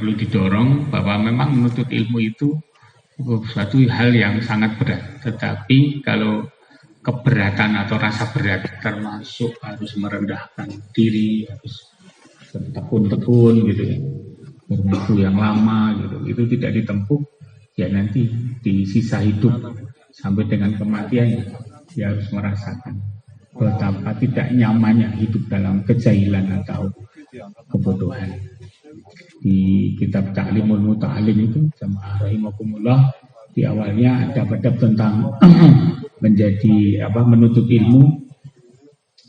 perlu didorong bahwa memang menuntut ilmu itu suatu hal yang sangat berat. Tetapi kalau keberatan atau rasa berat termasuk harus merendahkan diri, harus bertekun-tekun gitu ya, berwaktu yang lama gitu, itu tidak ditempuh, ya nanti di sisa hidup sampai dengan kematian dia harus merasakan betapa tidak nyamannya hidup dalam kejahilan atau kebodohan. Di kitab Ta'limul Muta'alim itu jamaah rahimakumullah, di awalnya ada bab tentang menjadi menuntut ilmu.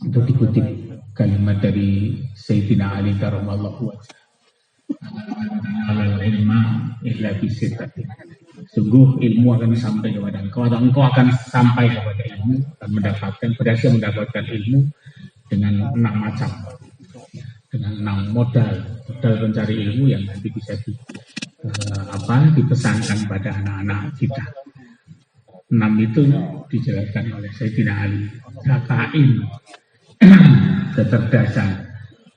Itu dikutip kalimat dari Sayyidina Ali karamallahu wajhah, ilma illa bisittatin. Sungguh ilmu akan sampai kepada engkau, atau engkau akan sampai kepada ilmu dan berhasil mendapatkan ilmu dengan 6 macam, dengan 6 modal pencari ilmu yang nanti bisa dipesankan pada anak-anak kita. 6 itu dijelaskan oleh Sayyidina Ali. Zakain, kecerdasan,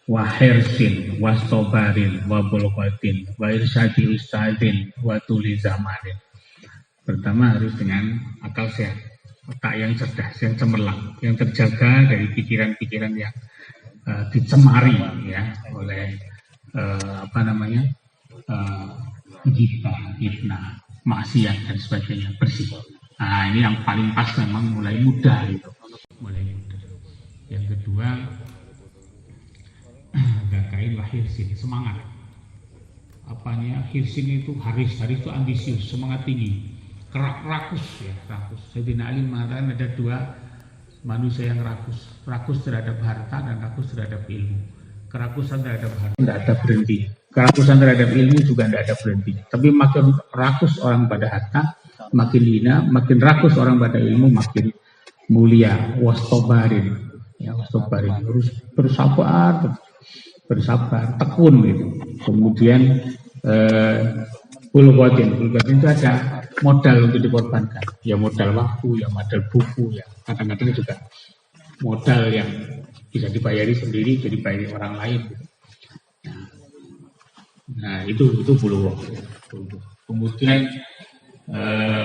wahirsin, wastobarin, wabulqatin, wa irsyadi ustadin, wa tuli zamanin. Pertama harus dengan akal sehat, otak yang cerdas, yang cemerlang, yang terjaga dari pikiran-pikiran yang dicemari ya oleh gibah, fitnah, maksiat dan sebagainya, bersih. Nah, ini yang paling pas memang mulai muda itu. Yang kedua, gakain lahirsin, semangat. Hirsin itu haris itu ambisius, semangat tinggi, rakus ya, rakus. Sayyidina Ali mengatakan ada 2 manusia yang rakus terhadap harta dan rakus terhadap ilmu. Kerakusan terhadap harta tidak ada berhenti, kerakusan terhadap ilmu juga tidak ada berhenti. Tapi makin rakus orang pada harta, makin hina, makin rakus orang pada ilmu, makin mulia. Wastobarin, harus bersabar, tekun gitu. Kemudian bulwatin itu ada modal untuk dikorbankan, ya modal waktu, ya modal buku, ya kadang-kadang juga modal yang bisa dibayari sendiri, jadi bayari orang lain gitu. Nah itu bulwatin. Kemudian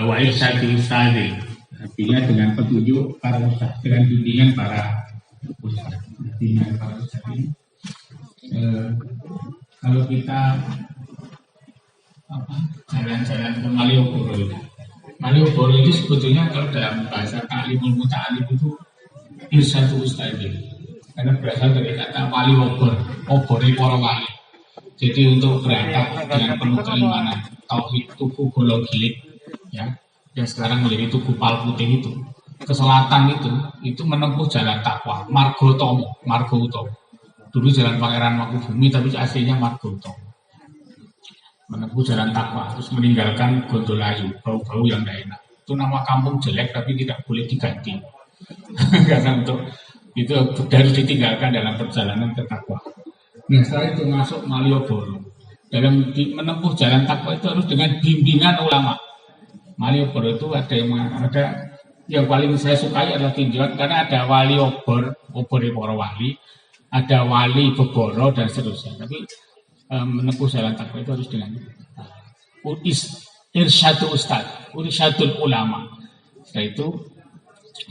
wa irsyadi ustadzi, artinya dengan petunjuk para ustadz, dengan bimbingan para ustadz. Kalau kita jalan-jalan ke Malioboro itu sebetulnya kalau dalam bahasa Ta'limul Muta'alim itu irsyadu ustadzi, karena berasal dari kata wali obor, obore para wali. Jadi untuk berangkat dengan penuh keimanan, tauhid tuku golong gilik, ya, yang sekarang menjadi tuku pal putih itu, ke selatan itu menempuh jalan takwa, margo utama. Dulu jalan Pangeran Mangkubumi, tapi aslinya margo utama. Menempuh jalan takwa, terus meninggalkan Gondolayu, bau-bau yang tidak enak. Itu nama kampung jelek, tapi tidak boleh diganti. Karena untuk itu harus ditinggalkan dalam perjalanan ke takwa. Nah, setelah itu masuk Malioboro. Dalam menempuh jalan takwa itu harus dengan bimbingan ulama. Malioboro itu ada yang paling saya sukai adalah tinjauan, karena ada wali obor para wali, ada wali beboro dan seterusnya. Tapi menempuh jalan takwa itu harus dengan irsyadul ustad, irsyadul ulama. Setelah itu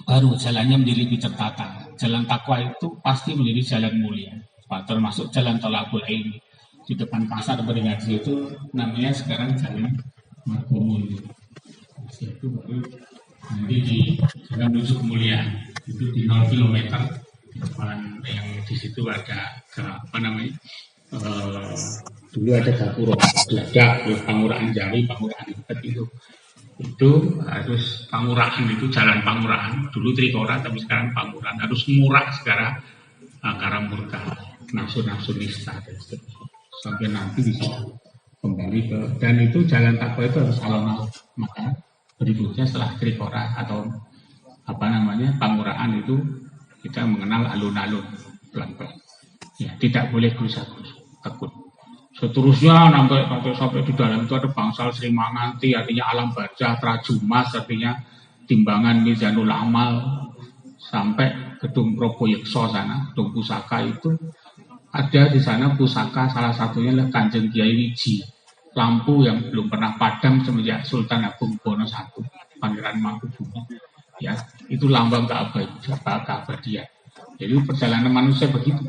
baru jalannya menjadi lebih tertata. Jalan takwa itu pasti menjadi jalan mulia, termasuk jalan tolakul ilmi. Di depan pasar Beringharjo itu namanya sekarang jalan Margomul. Itu baru nanti di jalan menuju kemuliaan, itu di 0 km di depan, yang di situ ada dulu ada Gapuro, Geladak, Pangurahan Jawi, Pangurahan Ibet itu harus Pangurahan, itu jalan Pangurahan, dulu Trikora tapi sekarang Pangurahan, harus murah sekarang Karamurka, nafsu nista dan seterusnya, sampai nanti bisa kembali ke, dan itu jalan takwa itu harus alon-alon. Maka berikutnya setelah Trikora atau Pangurahan itu kita mengenal alun-alun pelan-pelan. Ya, tidak boleh gerusa-gerusu, takut. Seterusnya sampai di dalam itu ada bangsal Sri Manganti, artinya alam barzah, Trajumas, artinya timbangan Mizanul Amal, sampai gedung Proboyekso sana, gedung pusaka itu ada di sana pusaka, salah satunya adalah Kanjeng Kiai Wiji, lampu yang belum pernah padam semenjak Sultan Agung Bono I, Pangeran Mangkubumo. Ya, itu lambang keabadian. Jadi perjalanan manusia begitu,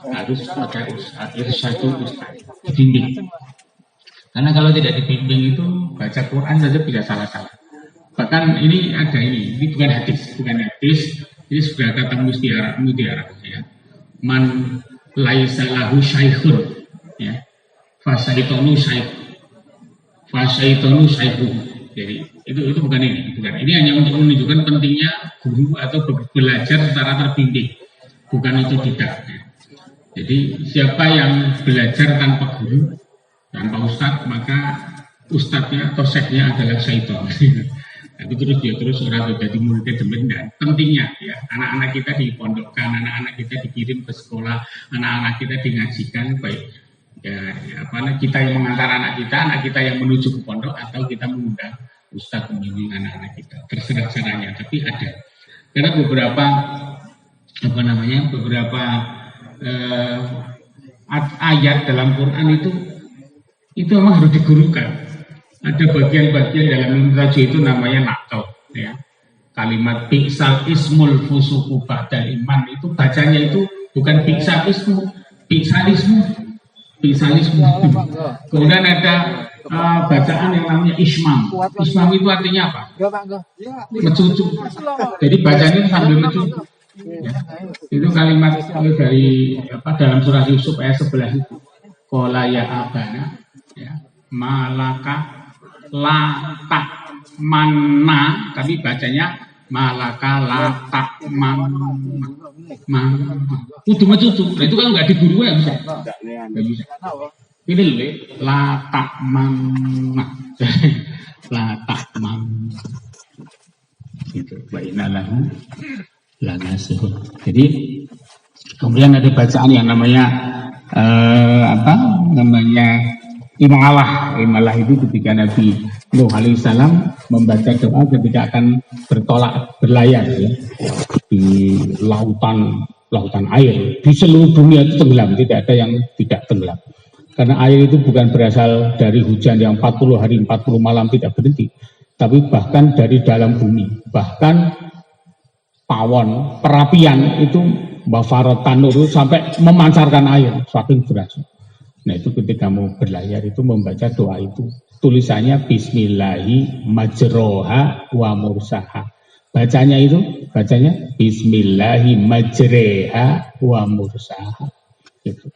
harus ada irsyadul ustaz, dibimbing. Karena kalau tidak dibimbing itu baca Quran saja bisa salah-salah. Bahkan ini bukan hadis, ini sudah kata mutiara ya. Man laisa lahu syaikhun, ya. Fasaitonu syaikhun. Jadi itu bukan ini. Ini hanya untuk menunjukkan pentingnya guru atau belajar secara terbimbing, bukan otodidak. Ya. Jadi siapa yang belajar tanpa guru, tanpa ustadz, maka ustadznya atau syekhnya adalah syaitan. Tapi terus orang jadi muridnya demen. Dan pentingnya ya anak-anak kita dipondokkan, anak-anak kita dikirim ke sekolah, anak-anak kita dingajikan, baik ya, kita yang mengantar anak kita yang menuju ke pondok, atau kita mengundang ustadz membimbing anak-anak kita. Terserah caranya, tapi ada. Karena beberapa ayat dalam Quran itu memang harus digurukan. Ada bagian-bagian dalam Raju itu namanya nakal, ya. Kalimat bi'sal ismul fusuku ba'dal iman itu bacanya itu bukan bi'salismu. Kemudian ada bacaan yang namanya ismam. Ismam itu artinya apa? Mencucuk. Jadi bacanya itu sambil mencucuk. Ya. Itu kalimat dari dalam surah Yusuf ayat 11 itu. Qala ya abana, ya, malaka la tak manna, tapi bacanya malaka la tak man. Kudu mencucuk. Nah, itu kan nggak diguru ya bisa. Nggak bisa. Ini la tak manna. La tak man. Itu wa innalahu lanasihun. Jadi kemudian ada bacaan yang namanya Imalah itu ketika Nabi Nuh alaihissalam membaca doa ketika akan berlayar ya, di lautan air. Di seluruh dunia itu tenggelam, tidak ada yang tidak tenggelam. Karena air itu bukan berasal dari hujan yang 40 hari 40 malam tidak berhenti, tapi bahkan dari dalam bumi. Bahkan pawon, perapian itu bafarotan itu sampai memancarkan air, saking berasal. Nah itu ketika mau berlayar itu membaca doa itu. Tulisannya Bismillahi majroha wa mursaha. Bacanya Bismillahi majreha wa mursaha. Gitu.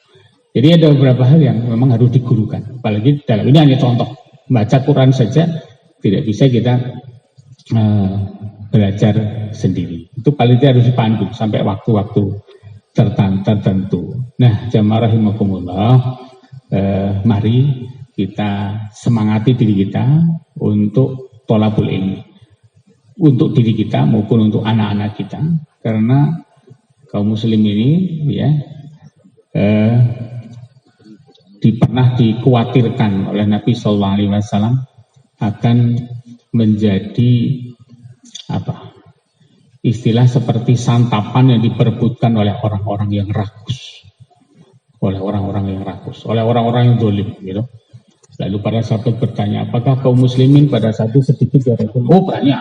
Jadi ada beberapa hal yang memang harus digurukan. Apalagi dalam ini hanya contoh. Baca Quran saja tidak bisa kita belajar sendiri. Itu paling tidak harus dipandu sampai waktu-waktu tertentu. Nah, jamaah rahimakumullah. Mari kita semangati diri kita untuk tholabul ilmi, untuk diri kita maupun untuk anak-anak kita, karena kaum muslim ini ya pernah dikhawatirkan oleh Nabi Sallallahu Alaihi Wasallam akan menjadi istilah seperti santapan yang diperebutkan oleh orang-orang yang rakus. Oleh orang-orang yang dolim, gitu. Lalu para sahabat bertanya, apakah kaum muslimin pada saat itu sedikit ya Rasul? Oh banyak.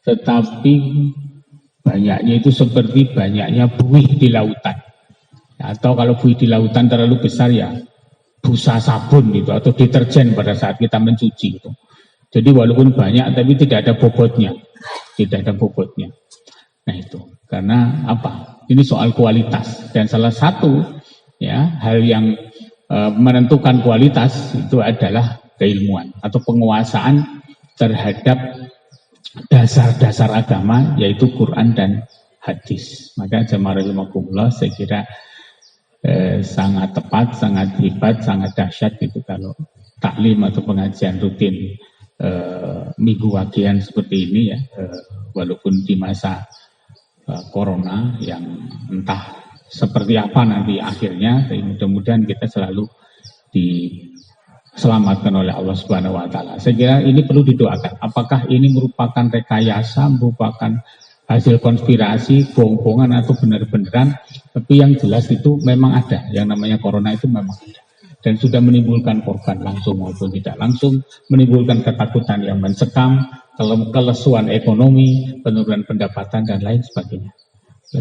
Tetapi banyaknya itu seperti banyaknya buih di lautan. Atau kalau buih di lautan terlalu besar ya busa sabun gitu, atau deterjen pada saat kita mencuci itu. Jadi walaupun banyak tapi tidak ada bobotnya. Nah itu, karena apa? Ini soal kualitas, dan salah satu ya hal yang menentukan kualitas itu adalah keilmuan atau penguasaan terhadap dasar-dasar agama, yaitu Quran dan hadis. Maka jamaah rahimakumullah, saya kira sangat tepat, sangat hebat, sangat dahsyat gitu kalau taklim atau pengajian rutin minggu wagian seperti ini ya, walaupun di masa corona yang entah seperti apa nanti akhirnya, tapi mudah-mudahan kita selalu diselamatkan oleh Allah Subhanahu wa taala. Saya kira ini perlu didoakan. Apakah ini merupakan rekayasa, merupakan hasil konspirasi, bohong-bohongan atau benar-beneran, tapi yang jelas itu memang ada, yang namanya corona itu memang ada. Dan sudah menimbulkan korban langsung maupun tidak langsung, menimbulkan ketakutan yang mencekam, kelesuan ekonomi, penurunan pendapatan, dan lain sebagainya.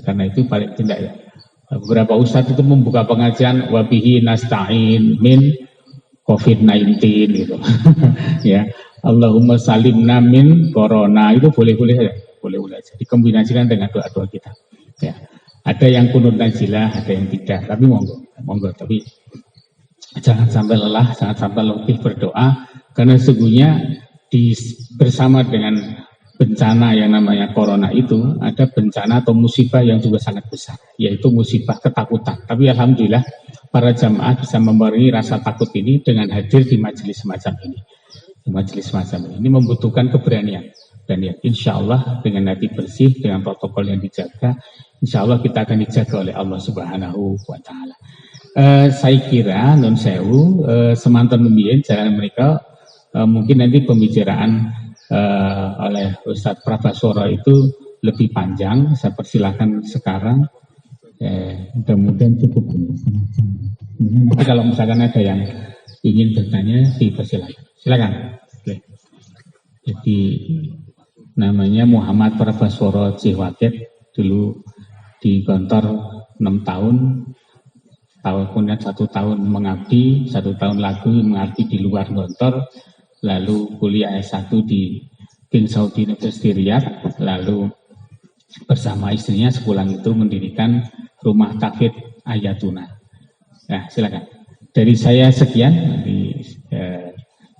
Karena itu paling tidak ya, beberapa ustadz itu membuka pengajian wabihi nasta'in min COVID-19 gitu. Ya, Allahumma salimna min corona, itu boleh-boleh saja. Boleh-boleh aja dikombinasikan dengan doa-doa kita. Ya, ada yang kunut najilah, ada yang tidak. Tapi monggo. Tapi jangan sampai lelah, jangan sampai letih berdoa, karena sesungguhnya bersama dengan bencana yang namanya corona itu ada bencana atau musibah yang juga sangat besar, yaitu musibah ketakutan. Tapi alhamdulillah para jamaah bisa memerangi rasa takut ini dengan hadir di majelis semacam ini. Di majelis semacam ini membutuhkan keberanian. Dan ya, insya Allah dengan hati bersih, dengan protokol yang dijaga, insya Allah kita akan dijaga oleh Allah Subhanahu wa Ta'ala. Saya kira non sewu semantan lumiyin jalan mereka mungkin nanti pembicaraan oleh Ustadz Prabaswara itu lebih panjang. Saya persilahkan sekarang. Mudah-mudahan cukup. Nanti kalau misalkan ada yang ingin bertanya, dipersilakan. Silakan. Jadi namanya Muhammad Prabaswara Jihwaket, dulu di kantor 6 tahun, kemudian 1 tahun mengabdi, 1 tahun lagi mengabdi di luar kantor, lalu kuliah S1 di King Saudi University Riyadh, lalu bersama istrinya sepulang itu mendirikan Rumah Tahfidz Ayatuna. Nah, silakan. Dari saya sekian, nanti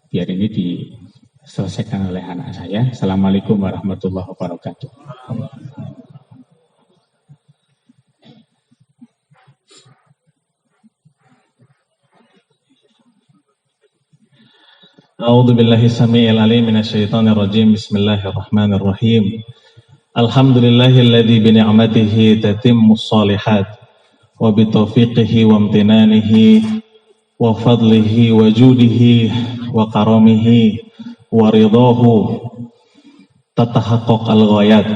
biar ini diselesaikan oleh anak saya. Assalamualaikum warahmatullahi wabarakatuh. A'udzu billahi samii'il 'aliim minasy syaithaanir rajiim. Bismillahirrahmanirrahim. Alhamdulillahilladzi bi ni'matihi tatimmus shalihat wa bi taufiqihi wa imtinanihi wa fadlihi wa judihi wa karamihi wa ridahu tatahaqqaq al-ghayat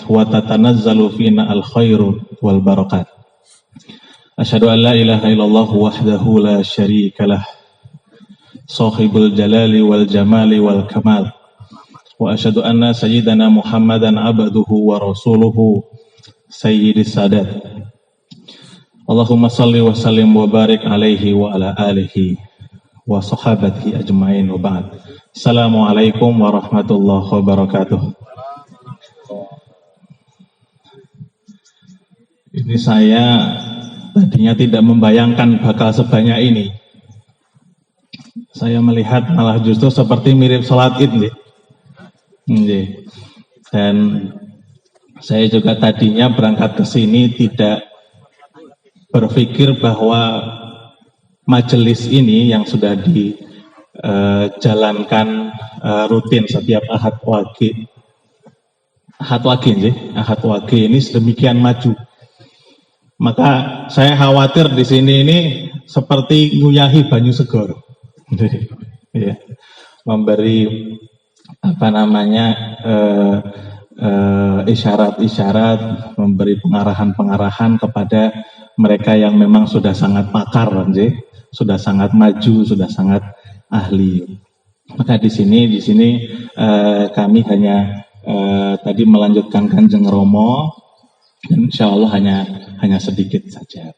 wa tatanazzalu fina al-khairu wal barakat. Asyhadu an la ilaha illallah wahdahu la syarika lah, sahibul jalali wal jamali wal kamal, wa asyhadu anna sayyidana Muhammadan abduhu wa rasuluhu sayyidis sadat. Allahumma salli wa sallim wa barik alaihi wa ala alihi wa sahabatihi ajmain wa ba'd. Assalamualaikum warahmatullahi wabarakatuh. Ini saya tadinya tidak membayangkan bakal sebanyak ini. Saya melihat malah justru seperti mirip sholat id, dan saya juga tadinya berangkat ke sini tidak berpikir bahwa majelis ini yang sudah dijalankan rutin setiap Ahad Wage ini sedemikian maju. Maka saya khawatir di sini ini seperti nguyahi banyu segar. Ya, memberi isyarat-isyarat, memberi pengarahan-pengarahan kepada mereka yang memang sudah sangat pakar, sudah sangat maju, sudah sangat ahli. Maka di sini kami hanya tadi melanjutkan Kanjeng Romo, dan insya Allah hanya sedikit saja.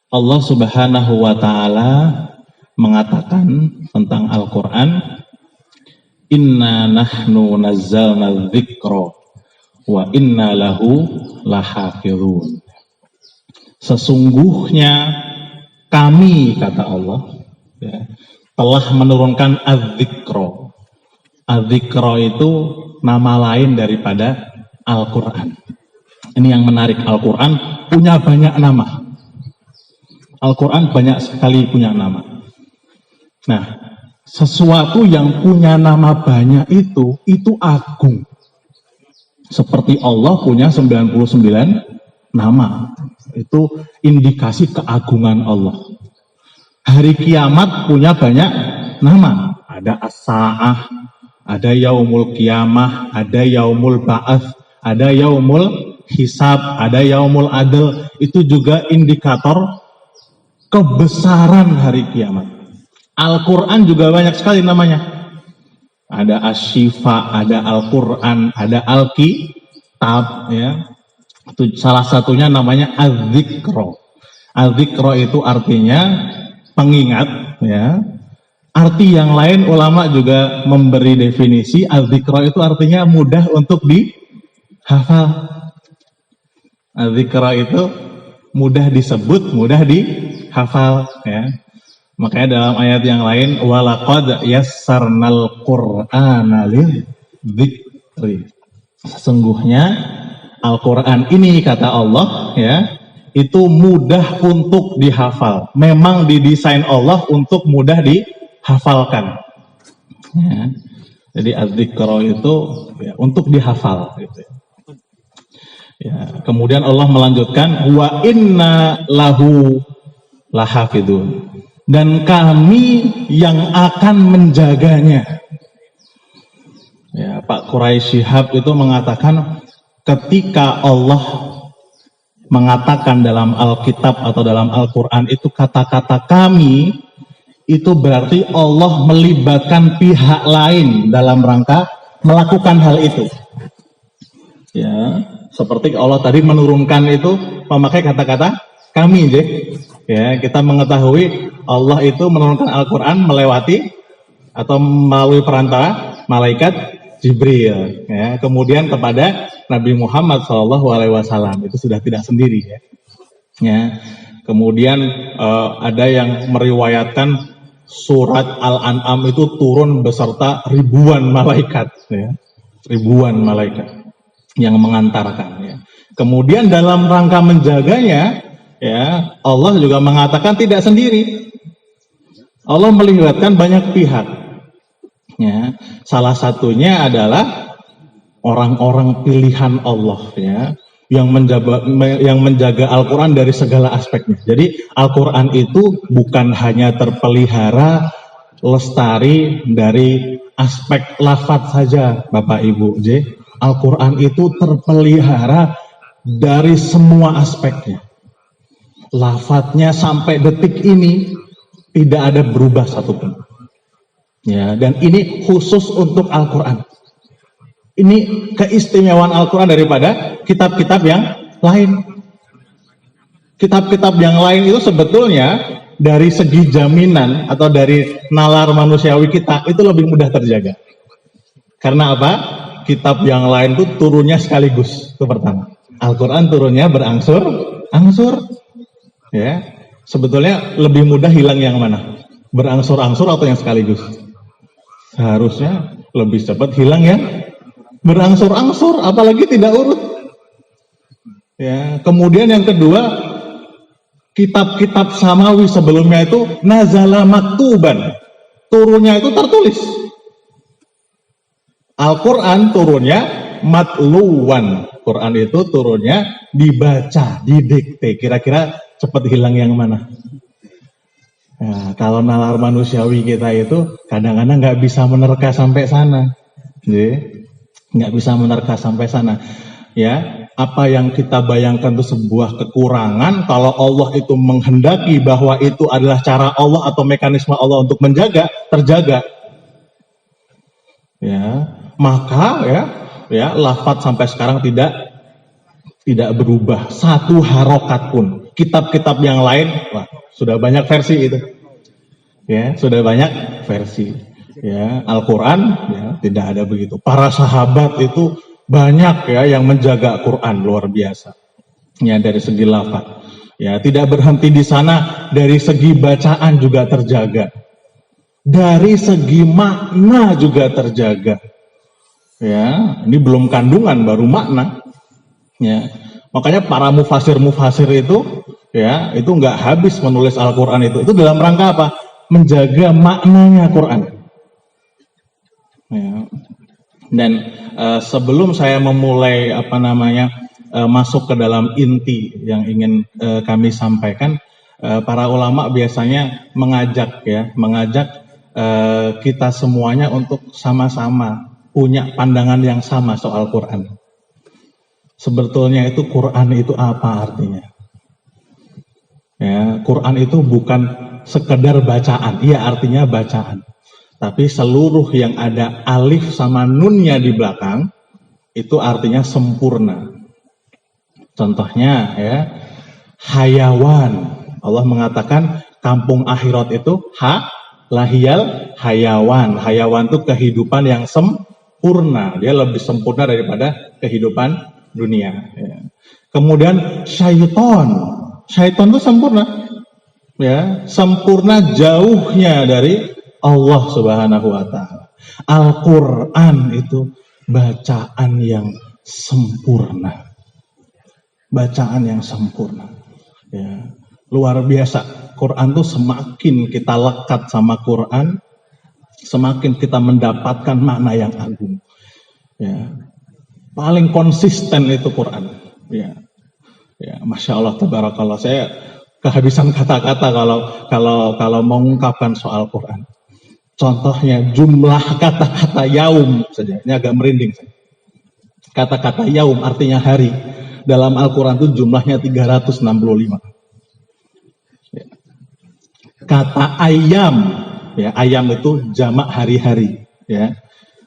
Allah Subhanahu wa Ta'ala mengatakan tentang Al-Quran, inna nahnu nazzalna dzikra wa inna lahu lahafizun. Sesungguhnya kami, kata Allah, ya, telah menurunkan az-dzikra. Az-dzikra itu nama lain daripada Al-Quran. Ini yang menarik, Al-Quran punya banyak nama. Al-Quran banyak sekali punya nama. Nah, sesuatu yang punya nama banyak itu agung. Seperti Allah punya 99 nama. Itu indikasi keagungan Allah. Hari kiamat punya banyak nama. Ada as-sa'ah, ada yaumul kiamah, ada yaumul ba'ats, ada yaumul hisab, ada yaumul adl. Itu juga indikator kebesaran hari kiamat. Al-Quran juga banyak sekali namanya. Ada Asy-Syifa, ada Al-Quran, ada Alkitab, ya. Itu salah satunya namanya Az-Dzikra. Az-Dzikra itu artinya pengingat, ya. Arti yang lain ulama juga memberi definisi Az-Dzikra itu artinya mudah untuk dihafal. Az-Dzikra itu mudah disebut, mudah dihafal, ya. Makanya dalam ayat yang lain walaqad yassarnal qur'ana lidzikri. Sesungguhnya Al-Qur'an ini kata Allah, ya, itu mudah untuk dihafal. Memang didesain Allah untuk mudah dihafalkan. Ya. Jadi az-dzikra itu ya, untuk dihafal gitu. Ya, kemudian Allah melanjutkan wa inna lahu lahafidun. Dan kami yang akan menjaganya. Ya, Pak Quraisy Shihab itu mengatakan ketika Allah mengatakan dalam Alkitab atau dalam Al-Quran itu kata-kata kami, itu berarti Allah melibatkan pihak lain dalam rangka melakukan hal itu. Ya, seperti Allah tadi menurunkan itu memakai kata-kata kami, ya, kita mengetahui Allah itu menurunkan Al-Quran melewati atau melalui perantara malaikat Jibril, ya. Kemudian kepada Nabi Muhammad SAW itu sudah tidak sendiri, ya. Ya. Kemudian ada yang meriwayatkan surat Al-An'am itu turun beserta ribuan malaikat, ya. Ribuan malaikat yang mengantarkan, ya. Kemudian dalam rangka menjaganya, ya, Allah juga mengatakan tidak sendiri. Allah melibatkan banyak pihak. Ya, salah satunya adalah orang-orang pilihan Allah, ya, yang menjaga Al-Quran dari segala aspeknya. Jadi Al-Quran itu bukan hanya terpelihara lestari dari aspek lafaz saja, Bapak Ibu. Al-Quran itu terpelihara dari semua aspeknya. Lafadznya sampai detik ini tidak ada berubah satupun. Ya, dan ini khusus untuk Al-Quran. Ini keistimewaan Al-Quran daripada kitab-kitab yang lain. Kitab-kitab yang lain itu sebetulnya dari segi jaminan atau dari nalar manusiawi kita itu lebih mudah terjaga. Karena apa? Kitab yang lain itu turunnya sekaligus. Itu pertama. Al-Quran turunnya berangsur-angsur. Ya. Sebetulnya lebih mudah hilang yang mana? Berangsur-angsur atau yang sekaligus? Seharusnya lebih cepat hilang yang berangsur-angsur, apalagi tidak urut. Ya, kemudian yang kedua, kitab-kitab samawi sebelumnya itu nazala maktuban. Turunnya itu tertulis. Al-Quran turunnya matluwan. Quran itu turunnya dibaca, didikte. Kira-kira cepat hilang yang mana? Nah, kalau nalar manusiawi kita itu kadang-kadang nggak bisa menerka sampai sana, nggak bisa menerka sampai sana. Ya, apa yang kita bayangkan itu sebuah kekurangan, kalau Allah itu menghendaki bahwa itu adalah cara Allah atau mekanisme Allah untuk menjaga, terjaga. Ya, maka ya lafaz sampai sekarang tidak berubah satu harokat pun. Kitab-kitab yang lain, wah, sudah banyak versi itu. Ya, sudah banyak versi. Ya, Al-Quran ya, tidak ada begitu. Para sahabat itu banyak ya yang menjaga Quran luar biasa. Ya, dari segi lafaz. Ya, tidak berhenti di sana, dari segi bacaan juga terjaga. Dari segi makna juga terjaga. Ya, ini belum kandungan, baru makna. Ya. Makanya para mufasir itu ya, itu nggak habis menulis Al-Quran itu. Itu dalam rangka apa? Menjaga maknanya Quran. Ya. Dan sebelum saya memulai masuk ke dalam inti yang ingin kami sampaikan, para ulama biasanya mengajak kita semuanya untuk sama-sama punya pandangan yang sama soal Quran. Sebetulnya itu Quran itu apa artinya? Ya, Quran itu bukan sekedar bacaan. Iya, artinya bacaan. Tapi seluruh yang ada alif sama nunnya di belakang itu artinya sempurna. Contohnya ya, hayawan. Allah mengatakan kampung akhirat itu lahiyal hayawan. Hayawan itu kehidupan yang sempurna. Dia lebih sempurna daripada kehidupan dunia. Ya. Kemudian syaiton. Syaiton itu sempurna. Ya, sempurna jauhnya dari Allah Subhanahu wa taala. Al-Qur'an itu bacaan yang sempurna. Bacaan yang sempurna. Ya, luar biasa. Quran tuh semakin kita lekat sama Quran, semakin kita mendapatkan makna yang agung. Ya, paling konsisten itu Quran. Ya, ya, masya Allah, tabarakallah. Saya kehabisan kata-kata kalau mengungkapkan soal Quran. Contohnya jumlah kata-kata yaum saja. Ini agak merinding. Kata-kata yaum artinya hari. Dalam Al-Quran itu jumlahnya 365. Ya. Kata ayam, ya, ayam itu jamak hari-hari. Ya.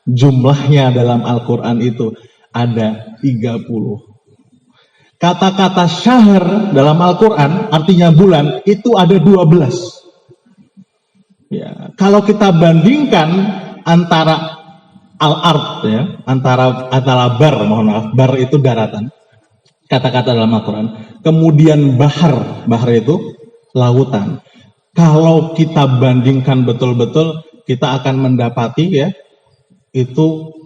Jumlahnya dalam Al-Quran itu ada 30. Kata-kata syahr dalam Al-Quran artinya bulan itu ada 12. Ya. Kalau kita bandingkan antara al-ard, ya, antara bar, mohon maaf, bar itu daratan. Kata-kata dalam Al-Quran. Kemudian bahar itu lautan. Kalau kita bandingkan betul-betul, kita akan mendapati ya, itu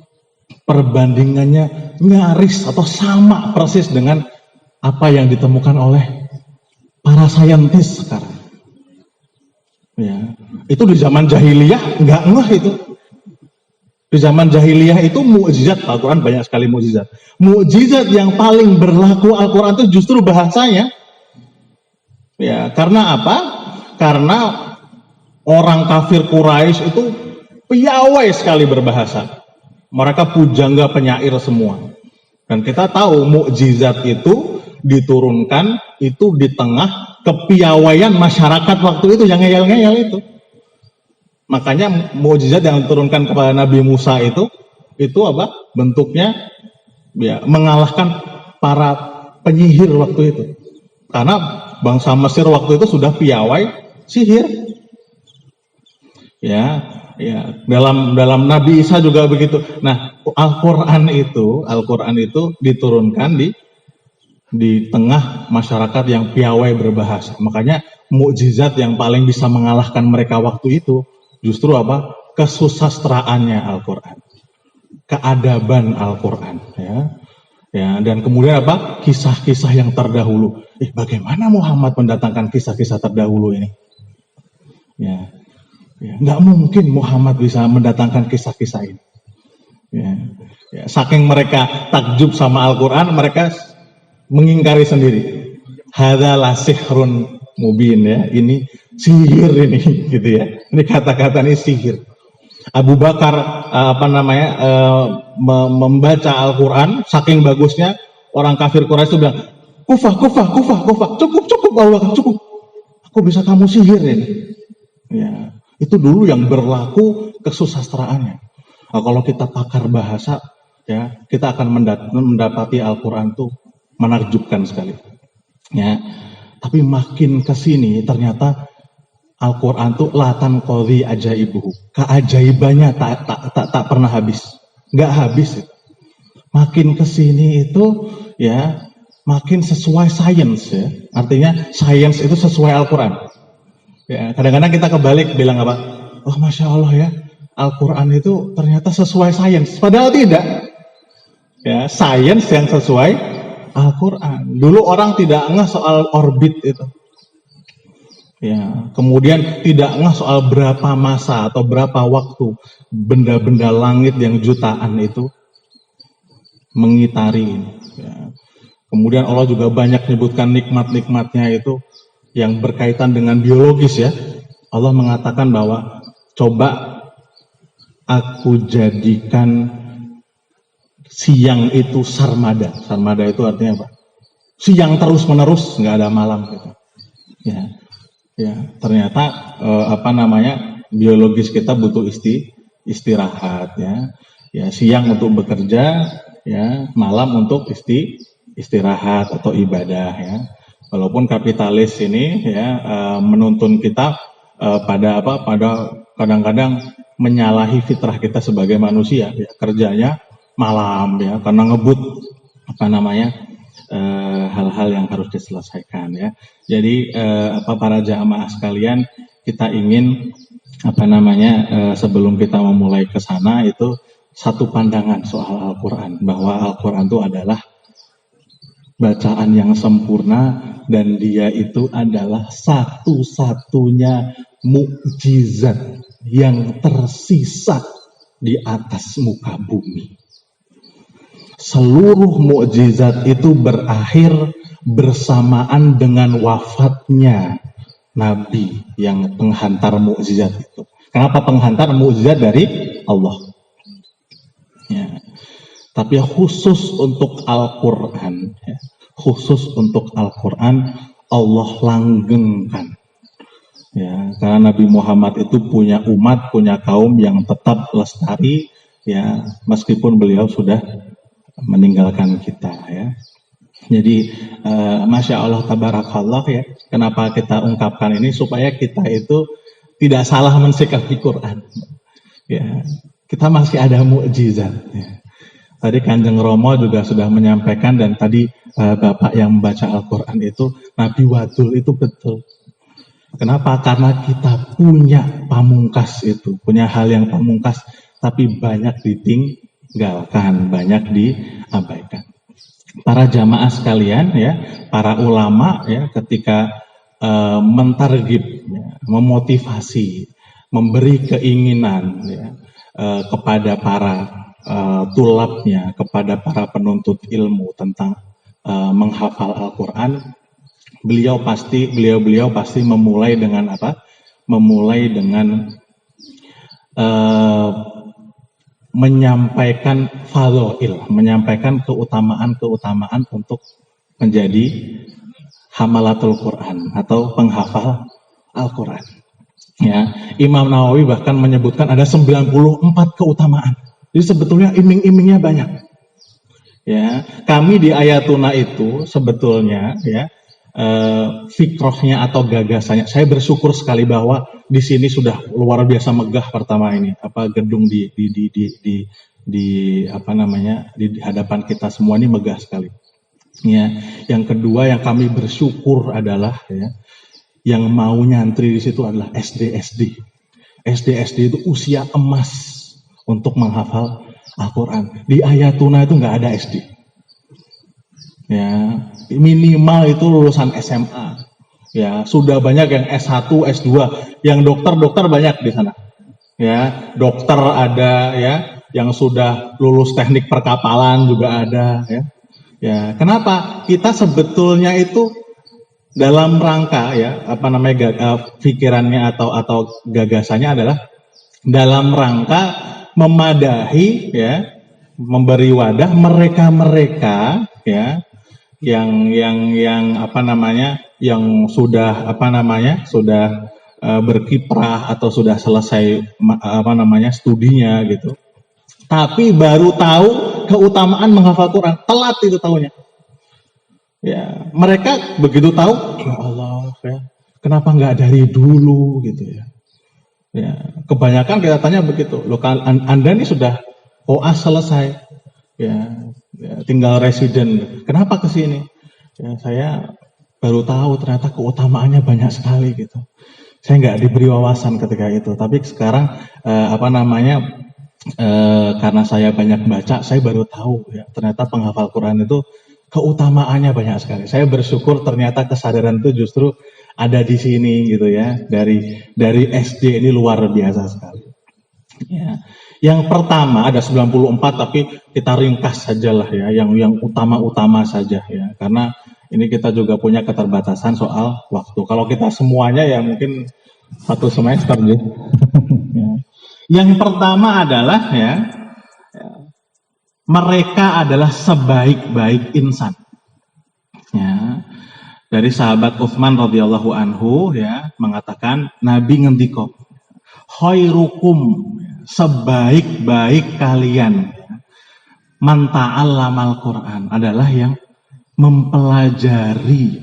perbandingannya nyaris atau sama persis dengan apa yang ditemukan oleh para saintis sekarang. Ya, itu di zaman jahiliyah nggak ngeh itu. Di zaman jahiliyah itu mukjizat, Al-Quran banyak sekali mukjizat. Mukjizat yang paling berlaku Al-Quran itu justru bahasanya. Ya, karena apa? Karena orang kafir Quraisy itu piawai sekali berbahasa. Mereka pujangga penyair semua. Dan kita tahu mukjizat itu diturunkan itu di tengah kepiawaian masyarakat waktu itu yang ngeyel-ngeyel itu. Makanya mukjizat yang diturunkan kepada Nabi Musa itu apa? Bentuknya ya mengalahkan para penyihir waktu itu. Karena bangsa Mesir waktu itu sudah piawai sihir. Ya, dalam Nabi Isa juga begitu. Nah, Al-Qur'an itu diturunkan di tengah masyarakat yang piawai berbahasa. Makanya mukjizat yang paling bisa mengalahkan mereka waktu itu justru apa? Kesusastraannya Al-Quran, keadaban Al-Quran, ya. Ya, dan kemudian apa? Kisah-kisah yang terdahulu. Bagaimana Muhammad mendatangkan kisah-kisah terdahulu ini? Ya, nggak mungkin Muhammad bisa mendatangkan kisah-kisah ini. Ya, saking mereka takjub sama Al-Quran, mereka mengingkari sendiri. Hadzalah sihrun mubin, ya. Ini sihir ini, gitu ya. Ini kata-kata ini sihir. Abu Bakar membaca Al-Quran saking bagusnya, orang kafir Quraisy itu bilang, kufah, cukup Abu Bakar, cukup. Aku bisa kamu sihir ini. Ya, itu dulu yang berlaku kesusastraannya. Nah, kalau kita pakar bahasa, ya, kita akan mendapati Al-Quran itu menakjubkan sekali. Ya, tapi makin kesini ternyata Al-Quran itu latan qadhi ajaibuhu. Keajaibannya tak pernah habis. Nggak habis. Makin kesini itu ya makin sesuai sains, ya. Artinya sains itu sesuai Al-Quran. Ya, kadang-kadang kita kebalik bilang apa? Oh, Masya Allah ya, Al-Quran itu ternyata sesuai sains. Padahal tidak. Ya, sains yang sesuai Al-Quran. Dulu orang tidak ngeh soal orbit itu. Ya, kemudian tidak ngeh soal berapa masa atau berapa waktu benda-benda langit yang jutaan itu mengitari ini. Ya. Kemudian Allah juga banyak menyebutkan nikmat-nikmatnya itu yang berkaitan dengan biologis, ya. Allah mengatakan bahwa coba aku jadikan siang itu sarmada. Sarmada itu artinya apa? Siang terus menerus, nggak ada malam gitu. Ya, ternyata biologis kita butuh istirahat ya. Ya, siang untuk bekerja, ya, malam untuk istirahat atau ibadah ya. Walaupun kapitalis ini ya menuntun kita pada kadang-kadang menyalahi fitrah kita sebagai manusia ya, kerjanya malam ya karena ngebut hal-hal yang harus diselesaikan ya. Jadi para jamaah sekalian, kita ingin sebelum kita memulai ke sana itu satu pandangan soal Al-Quran, bahwa Al-Quran itu adalah bacaan yang sempurna dan dia itu adalah satu-satunya mukjizat yang tersisa di atas muka bumi. Seluruh mukjizat itu berakhir bersamaan dengan wafatnya Nabi yang penghantar mukjizat itu. Kenapa penghantar mukjizat dari Allah? Ya. Tapi khusus untuk Al-Quran, ya, Allah langgengkan. Ya, karena Nabi Muhammad itu punya umat, punya kaum yang tetap lestari, ya, meskipun beliau sudah meninggalkan kita, ya. Jadi, masya Allah, tabarakallah, ya. Kenapa kita ungkapkan ini supaya kita itu tidak salah mensikapi Quran. Ya, kita masih ada mukjizat. Ya. Tadi Kanjeng Romo juga sudah menyampaikan, dan tadi Bapak yang membaca Al-Quran itu, Nabi Wadul itu betul. Kenapa? Karena kita punya pamungkas itu, punya hal yang pamungkas, tapi banyak ditinggalkan, banyak diabaikan. Para jamaah sekalian, ya, para ulama, ya, ketika mentargib, ya, memotivasi, memberi keinginan, ya, kepada para tulabnya, kepada para penuntut ilmu tentang menghafal Al-Quran, beliau pasti memulai dengan apa? Memulai dengan menyampaikan fadhail, menyampaikan keutamaan untuk menjadi hamalatul Quran atau penghafal Al-Quran. Ya, Imam Nawawi bahkan menyebutkan ada 94 keutamaan. Jadi sebetulnya iming-imingnya banyak. Ya, kami di Ayatuna itu sebetulnya, ya, fikrohnya atau gagasannya, saya bersyukur sekali bahwa di sini sudah luar biasa megah. Pertama ini gedung di hadapan kita semua ini megah sekali. Ya, yang kedua yang kami bersyukur adalah, ya, yang mau nyantri di situ adalah SD itu usia emas untuk menghafal Al-Quran. Di Ayatuna itu nggak ada SD. Ya, minimal itu lulusan SMA. Ya, sudah banyak yang S1, S2, yang dokter banyak di sana. Ya, dokter ada, ya, yang sudah lulus teknik perkapalan juga ada, ya. Ya, kenapa? Kita sebetulnya itu dalam rangka, ya, pikirannya atau gagasannya adalah dalam rangka memadahi, ya, memberi wadah mereka, ya, yang sudah berkiprah atau sudah selesai studinya gitu. Tapi baru tahu keutamaan menghafal Quran, telat itu tahunya. Ya, mereka begitu tahu, ya Allah, ya, kenapa nggak dari dulu gitu ya. Ya, kebanyakan kelihatannya begitu. Loh, Anda ini sudah koas selesai, ya, tinggal residen. Kenapa ke sini? Ya, saya baru tahu ternyata keutamaannya banyak sekali gitu. Saya nggak diberi wawasan ketika itu. Tapi sekarang karena saya banyak baca, saya baru tahu, ya, ternyata penghafal Quran itu keutamaannya banyak sekali. Saya bersyukur ternyata kesadaran itu justru ada di sini gitu ya. Dari SD ini luar biasa sekali. Ya. Yang pertama ada 94, tapi kita ringkas sajalah, ya, yang utama-utama saja, ya. Karena ini kita juga punya keterbatasan soal waktu. Kalau kita semuanya ya mungkin satu semester gitu. Ya. Yang pertama adalah, ya, mereka adalah sebaik-baik insan. Ya. Dari sahabat Utsman radhiyallahu anhu ya mengatakan Nabi ngendika khairukum sebaik-baik kalian man ta'allamal Quran adalah yang mempelajari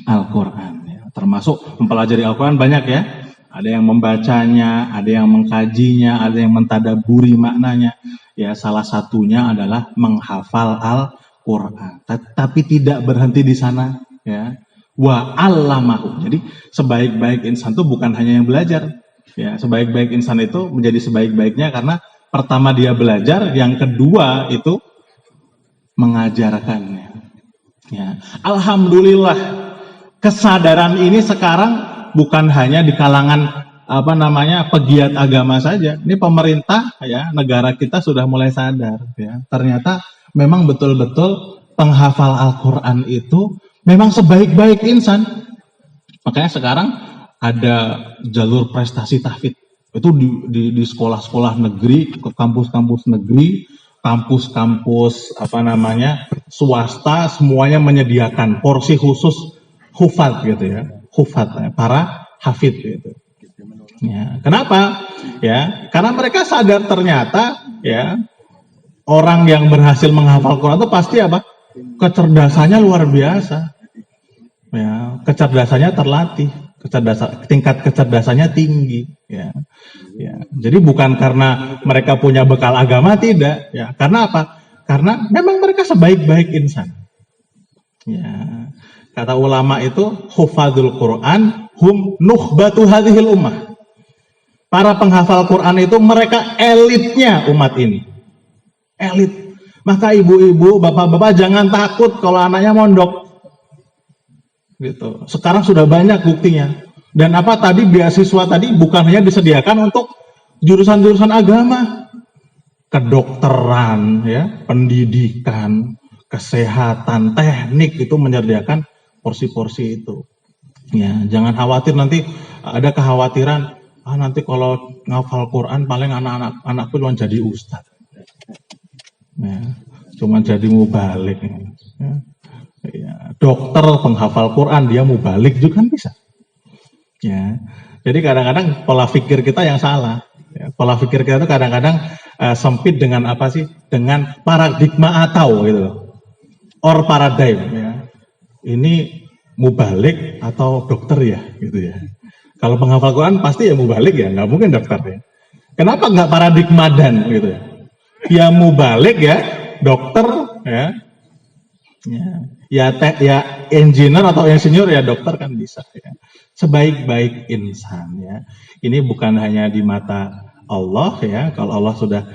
Al-Quran ya. Termasuk mempelajari Al-Quran banyak ya. Ada yang membacanya, ada yang mengkajinya, ada yang mentadaburi maknanya. Ya, salah satunya adalah menghafal Al-Quran. Tapi tidak berhenti di sana ya. Wa 'allamahu. Jadi sebaik-baik insan itu bukan hanya yang belajar. Ya, sebaik-baik insan itu menjadi sebaik-baiknya karena pertama dia belajar, yang kedua itu mengajarkannya. Ya. Alhamdulillah kesadaran ini sekarang bukan hanya di kalangan pegiat agama saja. Ini pemerintah ya, negara kita sudah mulai sadar ya. Ternyata memang betul-betul penghafal Al-Qur'an itu memang sebaik-baik insan. Makanya sekarang ada jalur prestasi tahfidz. Itu di sekolah-sekolah negeri, ke kampus-kampus negeri, kampus-kampus swasta, semuanya menyediakan porsi khusus hufadz gitu ya. Hufadz, para hafidz gitu. Ya, kenapa? Ya, karena mereka sadar ternyata ya orang yang berhasil menghafal Quran itu pasti apa? Kecerdasannya luar biasa. Ya, kecerdasannya terlatih, tingkat kecerdasannya tinggi. Ya, ya. Jadi bukan karena mereka punya bekal agama, tidak. Ya, karena apa? Karena memang mereka sebaik-baik insan. Ya, kata ulama itu hufadzul Quran hum nukhbatu hadhil ummah. Para penghafal Quran itu mereka elitnya umat ini. Elit. Maka ibu-ibu, bapak-bapak jangan takut kalau anaknya mondok. Gitu. Sekarang sudah banyak buktinya. Dan beasiswa tadi bukan hanya disediakan untuk jurusan-jurusan agama. Kedokteran, ya, pendidikan, kesehatan, teknik itu menyediakan porsi-porsi itu. Ya, jangan khawatir nanti ada kekhawatiran nanti kalau ngafal Quran paling anak-anakku cuma jadi ustadz. Ya, cuma jadi mubalik. Ya. Ya, dokter penghafal Quran dia mubalik juga kan bisa. Ya, jadi kadang-kadang pola pikir kita yang salah. Ya, pola pikir kita itu kadang-kadang sempit dengan dengan paradigma atau gitu, or paradigm. Ya. Ini mubalik atau dokter ya, gitu ya. Kalau penghafal Quran pasti ya mubalik ya, nggak mungkin dokter ya. Kenapa nggak paradigma dan gitu ya? Ya mubalik ya, dokter ya. Ya engineer atau insinyur ya dokter kan bisa ya. Sebaik-baik insan ya. Ini bukan hanya di mata Allah ya. Kalau Allah sudah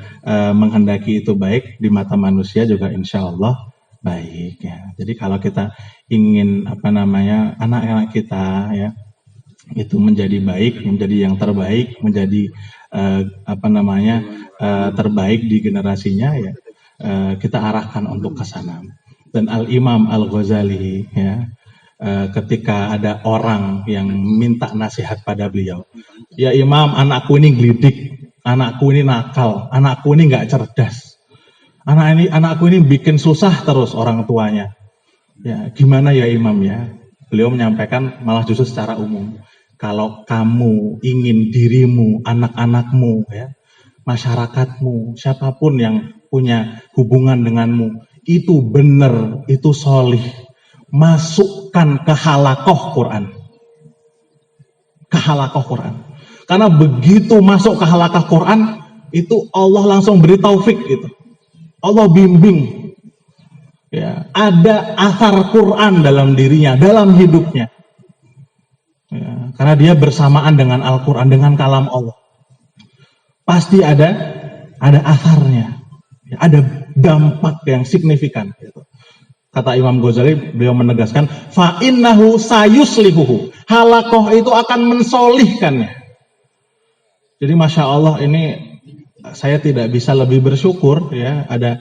menghendaki itu baik, di mata manusia juga insya Allah baik ya. Jadi kalau kita ingin anak-anak kita ya itu menjadi baik, menjadi yang terbaik, menjadi terbaik di generasinya ya, kita arahkan untuk ke sana. Dan Al-Imam Al-Ghazali ya, ketika ada orang yang minta nasihat pada beliau, ya Imam, anakku ini gelidik, anakku ini nakal, anakku ini nggak cerdas, anakku ini bikin susah terus orang tuanya. Ya gimana ya Imam ya? Beliau menyampaikan malah justru secara umum. Kalau kamu ingin dirimu, anak-anakmu, ya, masyarakatmu, siapapun yang punya hubungan denganmu, itu benar, itu solih, masukkan ke halakoh Quran. Ke halakoh Quran. Karena begitu masuk ke halakoh Quran, itu Allah langsung beri taufik gitu. Allah bimbing. Ya, ada asar Quran dalam dirinya, dalam hidupnya. Ya, karena dia bersamaan dengan Al-Quran, dengan kalam Allah. Pasti ada asarnya, ya, ada dampak yang signifikan. Gitu. Kata Imam Ghazali, beliau menegaskan, fa'innahu sayuslihuhu. Halakoh itu akan mensolihkannya. Jadi Masya Allah ini saya tidak bisa lebih bersyukur ya, ada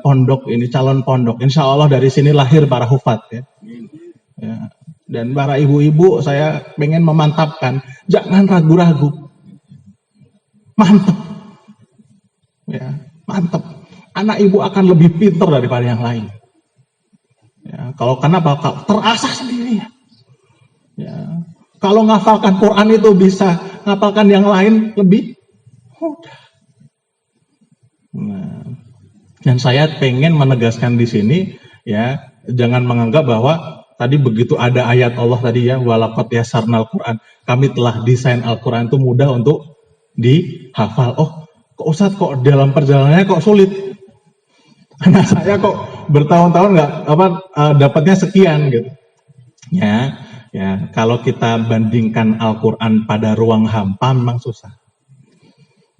pondok ini, calon pondok. Insya Allah dari sini lahir para hufat ya. Ya. Dan para ibu-ibu saya pengen memantapkan, jangan ragu-ragu, mantap, ya mantap. anak ibu akan lebih pintar daripada yang lain. Ya, kalau kenapa? Terasah sendiri. Ya. Kalau ngafalkan Quran itu bisa ngafalkan yang lain lebih mudah. Nah, dan saya pengen menegaskan di sini, ya, jangan menganggap bahwa tadi begitu ada ayat Allah tadi ya, walaqad yassarnal Quran, kami telah desain Al-Quran itu mudah untuk dihafal. Oh, kok Ustadz kok dalam perjalanannya kok sulit? Anak saya kok bertahun-tahun nggak dapatnya sekian gitu. Ya, kalau kita bandingkan Al-Quran pada ruang hampa memang susah.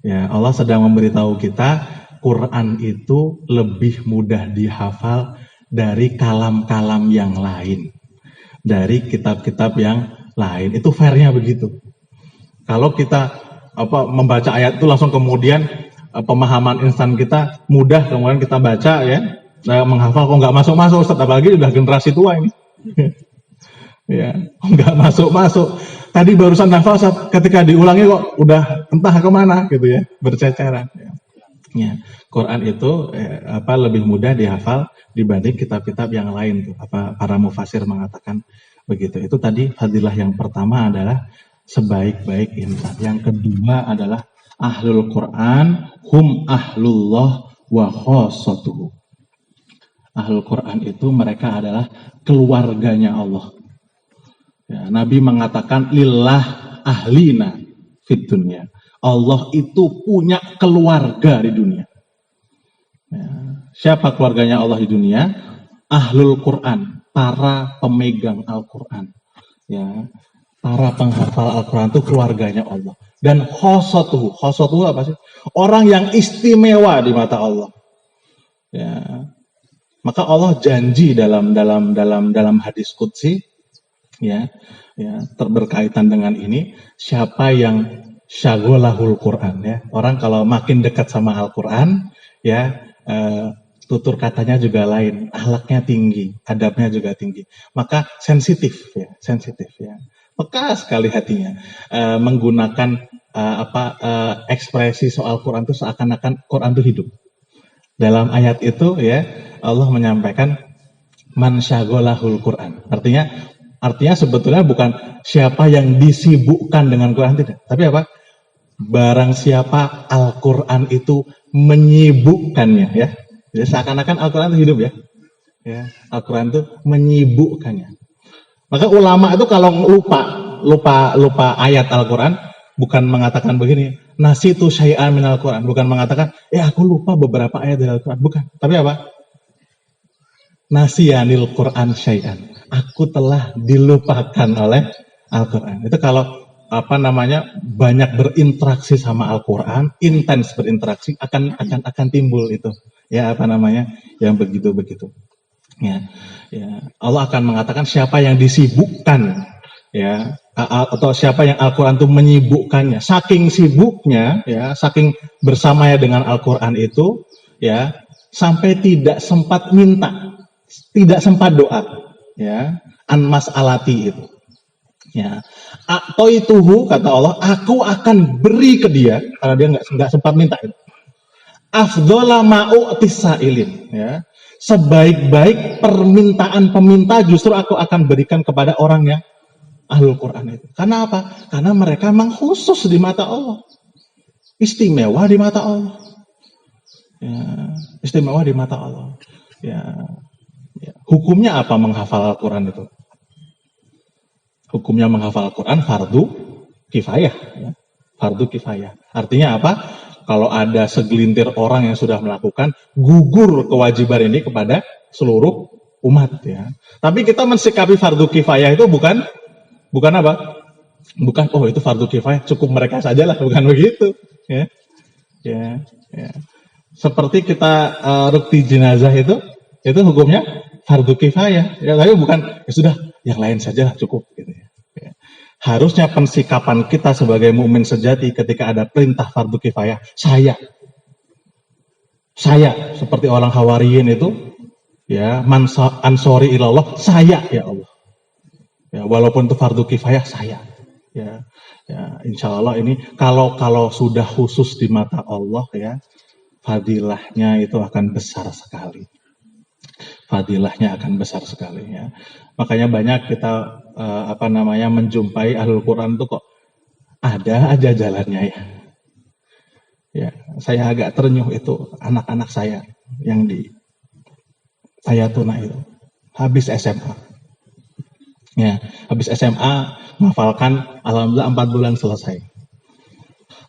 Ya, Allah sedang memberitahu kita Quran itu lebih mudah dihafal dari kalam-kalam yang lain, dari kitab-kitab yang lain. Itu fairnya begitu. Kalau kita membaca ayat itu langsung kemudian pemahaman instan kita mudah, kemudian kita baca ya, menghafal kok nggak masuk-masuk Ustaz, apalagi udah generasi tua ini. Ya, nggak masuk-masuk. Tadi barusan hafal Ustaz, ketika diulangi kok udah entah kemana gitu ya, berceceran. Ya, Quran itu lebih mudah dihafal dibanding kitab-kitab yang lain tuh. Para mufasir mengatakan begitu. Itu tadi fadilah yang pertama adalah sebaik-baik insan. Yang kedua adalah ahlul Quran hum ahlullah wa khossatuhu. Ahlul Quran itu mereka adalah keluarganya Allah. Ya, Nabi mengatakan lillah ahlina fid dunya. Allah itu punya keluarga di dunia. Ya, siapa keluarganya Allah di dunia? Ahlul Quran, para pemegang Al-Quran. Ya, para penghafal Al-Quran itu keluarganya Allah. Dan khossatuhu apa sih? Orang yang istimewa di mata Allah. Ya. Maka Allah janji dalam hadis qudsi, ya, berkaitan dengan ini, siapa yang syagolahul Quran, ya, orang kalau makin dekat sama Al-Quran, ya, tutur katanya juga lain, akhlaknya tinggi, adabnya juga tinggi, maka sensitif, ya. Peka sekali hatinya, menggunakan ekspresi soal Quran itu seakan-akan Quran itu hidup. Dalam ayat itu ya Allah menyampaikan man syagolahul Quran. Artinya sebetulnya bukan siapa yang disibukkan dengan Quran, tidak. Tapi apa? Barang siapa Al-Quran itu menyibukkannya, ya. Jadi seakan-akan Al-Quran itu hidup, ya. Al-Quran itu menyibukkannya. Maka ulama itu kalau lupa ayat Al-Quran, bukan mengatakan begini, nasitu syai'an minal Quran, bukan mengatakan, aku lupa beberapa ayat dari Al-Quran, bukan. Tapi apa? Nasiyanil Quran syai'an, aku telah dilupakan oleh Al-Quran. Itu kalau banyak berinteraksi sama Al-Quran, intens berinteraksi, akan timbul itu, yang begitu-begitu. Ya, Allah akan mengatakan siapa yang disibukkan, ya, atau siapa yang Al-Quran itu menyibukkannya, saking sibuknya, ya, saking bersamanya dengan Al-Quran itu, ya, sampai tidak sempat minta, tidak sempat doa, ya, an mas'alati itu, ya, atau ituhu kata Allah, aku akan beri ke dia, karena dia nggak sempat minta itu, afdhola ma'u'tis sa'ilin, ya. Sebaik-baik permintaan peminta justru aku akan berikan kepada orang yang ahlul Quran itu. Karena apa? Karena mereka memang khusus di mata Allah. Istimewa di mata Allah. Ya, istimewa di mata Allah. Ya. Hukumnya apa menghafal Al-Quran itu? Hukumnya menghafal Al-Quran fardu kifayah. Ya. Fardu kifayah. Artinya apa? Kalau ada segelintir orang yang sudah melakukan, gugur kewajiban ini kepada seluruh umat, ya. Tapi kita mensikapi fardu kifayah itu bukan apa? Bukan itu fardu kifayah, cukup mereka sajalah, bukan begitu, ya. Seperti kita rukti jenazah itu hukumnya fardu kifayah, ya, tapi bukan sudah yang lain sajalah cukup, gitu ya. Harusnya pensikapan kita sebagai mukmin sejati ketika ada perintah fardu kifayah, saya seperti orang Hawariyin itu, ya, ansori ilallah, saya, ya Allah, ya, walaupun itu fardu kifayah, saya, ya, insya Allah ini kalau sudah khusus di mata Allah, ya, fadilahnya itu akan besar sekali. Fadilahnya akan besar sekali ya. Makanya banyak kita menjumpai Ahlul Quran itu kok ada aja jalannya ya. Ya, saya agak terenyuh itu anak-anak saya yang di Ayatuna itu habis SMA. Ya, habis SMA menghafalkan alhamdulillah 4 bulan selesai.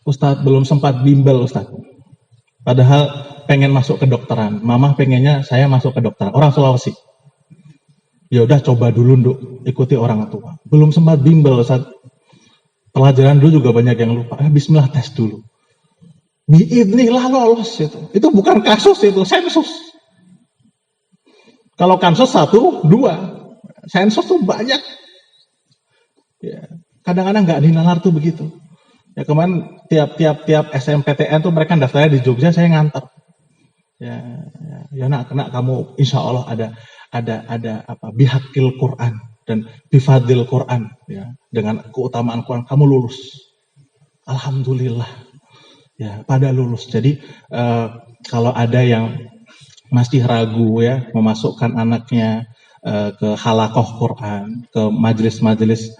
Ustadz belum sempat bimbel Ustadz. Padahal pengen masuk ke dokteran. Mama pengennya saya masuk ke dokteran. Orang Sulawesi. Ya udah coba dulu Nduk, ikuti orang tua. Belum sempat bimbel Ustadz. Pelajaran dulu juga banyak yang lupa. Bismillah tes dulu. Biidznillah lolos itu. Itu bukan kasus itu, sensus. Kalau kasus 1, 2. Sensus tuh banyak. Ya, kadang-kadang nggak dinalar tuh begitu. Ya kemarin tiap SMPTN tuh mereka daftarnya di Jogja, saya nganter. Ya nak kamu insya Allah ada bihaqil Quran dan bifadil Quran ya, dengan keutamaan Quran kamu lulus. Alhamdulillah. Ya, pada lulus. Jadi kalau ada yang masih ragu ya memasukkan anaknya ke halakoh Quran, ke majelis-majelis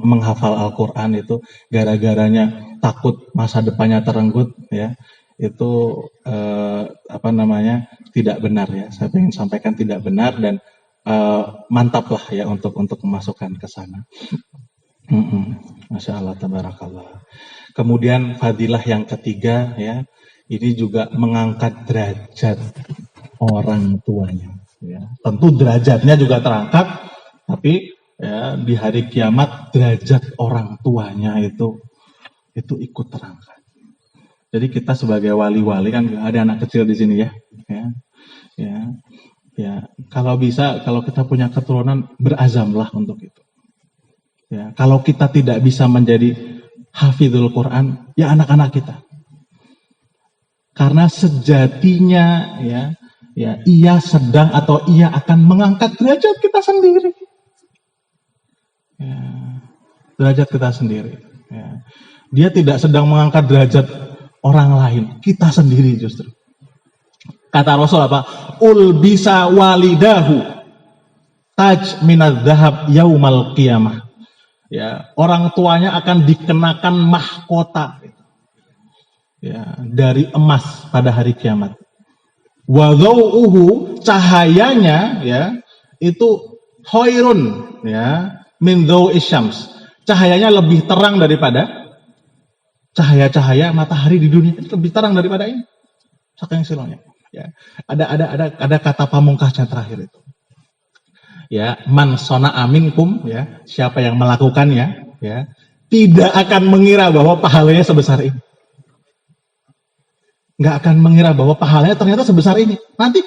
menghafal Al-Quran itu gara-garanya takut masa depannya terenggut ya, itu tidak benar ya. Saya ingin sampaikan tidak benar dan mantaplah ya untuk memasukkan ke sana. Masya Allah, tabarakallah. Kemudian fadilah yang ketiga ya, ini juga mengangkat derajat orang tuanya. Ya. Tentu derajatnya juga terangkat, tapi ya, di hari kiamat derajat orang tuanya itu ikut terangkat. Jadi kita sebagai wali-wali kan ada anak kecil di sini ya. Kalau bisa, kalau kita punya keturunan berazamlah untuk itu. Ya, kalau kita tidak bisa menjadi hafizul Quran, ya anak-anak kita. Karena sejatinya ya ia sedang atau ia akan mengangkat derajat kita sendiri. Ya, derajat kita sendiri. Ya. Dia tidak sedang mengangkat derajat orang lain, kita sendiri justru. Kata Rasul apa? Ul bisa walidahu taj minadz dzahab yaumal qiyamah. Ya, orang tuanya akan dikenakan mahkota ya, dari emas pada hari kiamat. Wa dhau'uhu, cahayanya ya itu khairun ya min dhau'is syams. Cahayanya lebih terang daripada cahaya-cahaya matahari di dunia. Itu lebih terang daripada ini. Saking silaunya. Ya. Ada kata pamungkasnya terakhir itu. Ya, man sona aminkum ya, siapa yang melakukannya ya, tidak akan mengira bahwa pahalanya sebesar ini. Nggak akan mengira bahwa pahalanya ternyata sebesar ini. Nanti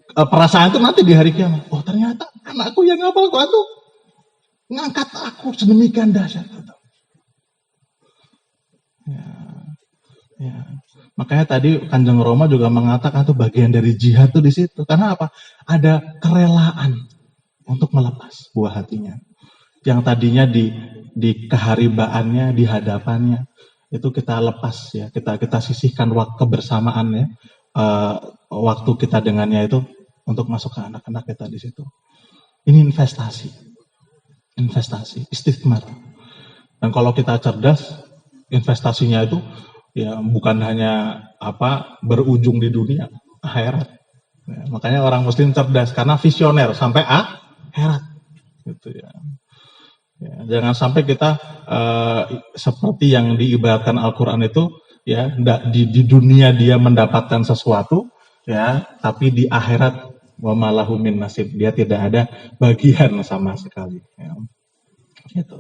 perasaan itu nanti di hari kiamat. Oh, ternyata anakku yang ngapal Quran tuh ngangkat aku sedemikian dahsyat. Ya. Makanya tadi Kanjeng Roma juga mengatakan tuh bagian dari jihad tuh di situ. Karena apa? Ada kerelaan untuk melepas buah hatinya. Yang tadinya di keharibaannya, di hadapannya, itu kita lepas ya, kita sisihkan waktu kebersamaannya, waktu kita dengannya itu untuk masuk ke anak-anak kita di situ. Ini investasi, istismar. Dan kalau kita cerdas, investasinya itu ya bukan hanya berujung di dunia, akhirat. Ya, makanya orang Muslim cerdas karena visioner sampai akhirat, gitu ya. Ya, jangan sampai kita seperti yang diibaratkan Al-Quran itu ya, di dunia dia mendapatkan sesuatu ya, tapi di akhirat wa malahu min nasib, dia tidak ada bagian sama sekali ya. Gitu.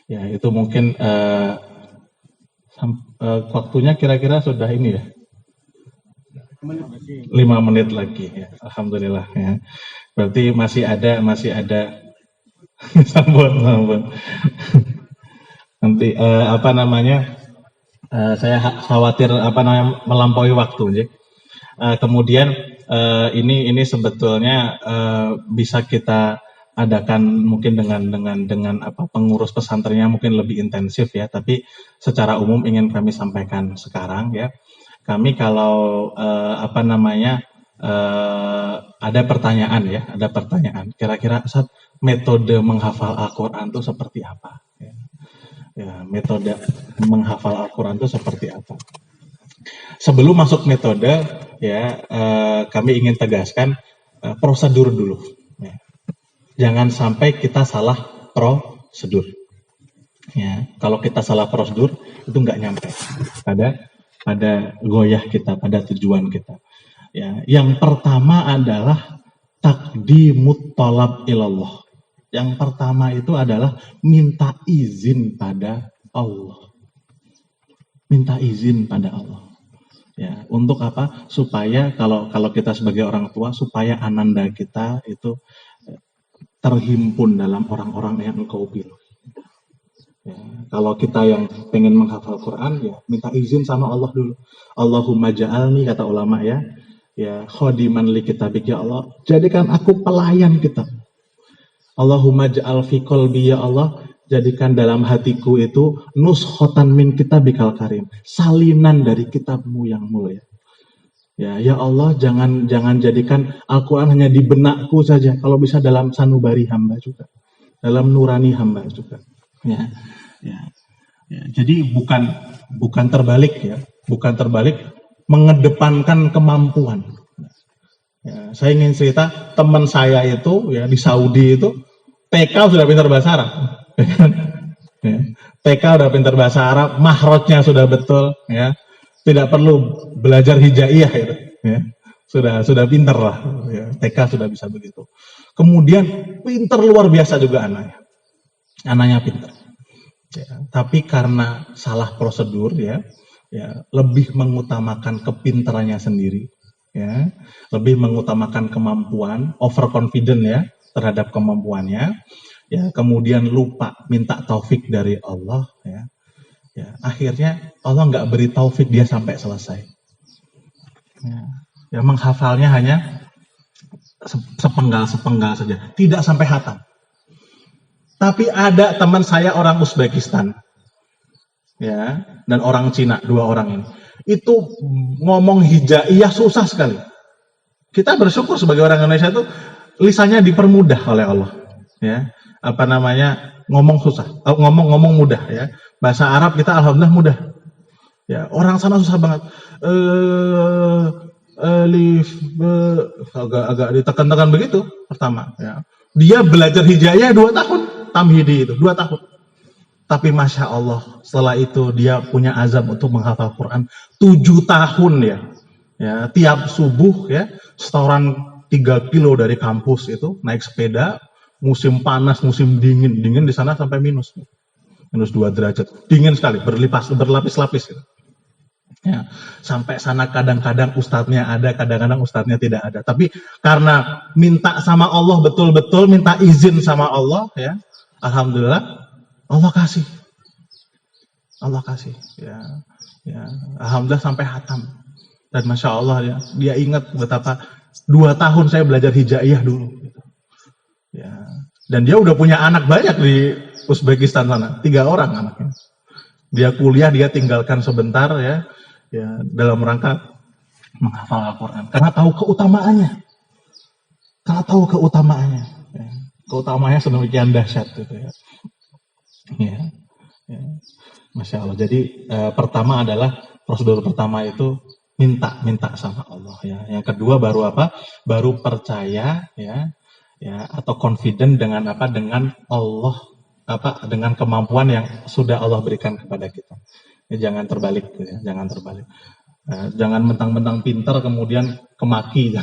Ya, itu mungkin waktunya kira-kira sudah ini ya. 5 menit lagi ya. Alhamdulillah ya. Berarti masih ada Sambun. Nanti saya khawatir melampaui waktu. Kemudian ini sebetulnya bisa kita adakan mungkin dengan pengurus pesantrennya mungkin lebih intensif ya, tapi secara umum ingin kami sampaikan sekarang ya. kami kalau ada pertanyaan ya, ada pertanyaan. Kira-kira Ustaz, metode menghafal Al-Quran itu seperti apa? Ya, metode menghafal Al-Quran itu seperti apa? Sebelum masuk metode, ya kami ingin tegaskan prosedur dulu. Ya. Jangan sampai kita salah prosedur. Ya, kalau kita salah prosedur itu nggak nyampe pada goyah kita, pada tujuan kita. Ya, yang pertama adalah taqdimut thalab ilallah. Yang pertama itu adalah minta izin pada Allah. Minta izin pada Allah. Ya, untuk apa? Supaya kalau kita sebagai orang tua, supaya ananda kita itu terhimpun dalam orang-orang yang engkau pilih. Ya, kalau kita yang pengen menghafal Quran, ya minta izin sama Allah dulu. Allahumma ja'alni, kata ulama ya, khodiman li kitabik, ya Allah, jadikan aku pelayan kitab. Allahumma ja'al fi qalbi, ya Allah, jadikan dalam hatiku itu nuskhotan min kitabikal karim, salinan dari kitabmu yang mulia. Ya Allah, jangan jadikan Al-Quran hanya di benakku saja, kalau bisa dalam sanubari hamba juga, dalam nurani hamba juga. Ya. Jadi bukan terbalik ya, bukan terbalik, mengedepankan kemampuan. Ya, saya ingin cerita teman saya itu ya di Saudi itu TK sudah pintar bahasa Arab. Ya, TK sudah pintar bahasa Arab, mahrojnya sudah betul, ya, tidak perlu belajar hijaiyah itu. Ya. Sudah pintar lah, ya. TK sudah bisa begitu. Kemudian pintar luar biasa juga anaknya pintar. Ya, tapi karena salah prosedur ya lebih mengutamakan kepintarannya sendiri, ya, lebih mengutamakan kemampuan, overconfident ya terhadap kemampuannya, ya, kemudian lupa minta taufik dari Allah, ya akhirnya Allah nggak beri taufik dia sampai selesai. Ya menghafalnya hanya sepenggal saja, tidak sampai hatam. Tapi ada teman saya orang Uzbekistan, ya, dan orang Cina, 2 orang ini, itu ngomong hijaiyah susah sekali. Kita bersyukur sebagai orang Indonesia itu lisannya dipermudah oleh Allah, ya, ngomong susah, ngomong mudah, ya. Bahasa Arab kita alhamdulillah mudah, ya. Orang sana susah banget, alif, agak ditekan-tekan begitu pertama, ya. Dia belajar hijaiyah 2 tahun. Tamhidi itu 2 tahun. Tapi Masya Allah, setelah itu dia punya azam untuk menghafal Quran 7 tahun ya. Tiap subuh ya, setoran 3 kilo dari kampus itu naik sepeda, musim panas, musim dingin di sana sampai minus 2 derajat, dingin sekali, berlapis-lapis gitu. Ya, sampai sana kadang-kadang ustadznya ada, kadang-kadang ustadznya tidak ada. Tapi karena minta sama Allah betul-betul, minta izin sama Allah, ya, alhamdulillah Allah kasih, ya, alhamdulillah sampai hatam. Dan Masya Allah ya, dia ingat betapa 2 tahun saya belajar hijaiyah dulu, gitu. Ya, dan dia udah punya anak banyak di Uzbekistan sana, 3 orang anaknya. Dia kuliah, dia tinggalkan sebentar ya dalam rangka menghafal Al-Quran. Karena tahu keutamaannya. Ya. Keutamaannya sedemikian dahsyat gitu ya. Ya. Masya Allah. Jadi pertama adalah prosedur pertama itu minta sama Allah ya. Yang kedua baru apa? Baru percaya ya atau confident dengan apa? Dengan Allah, dengan kemampuan yang sudah Allah berikan kepada kita. Ya, jangan terbalik ya, jangan terbalik. Jangan mentang-mentang pintar kemudian kemaki,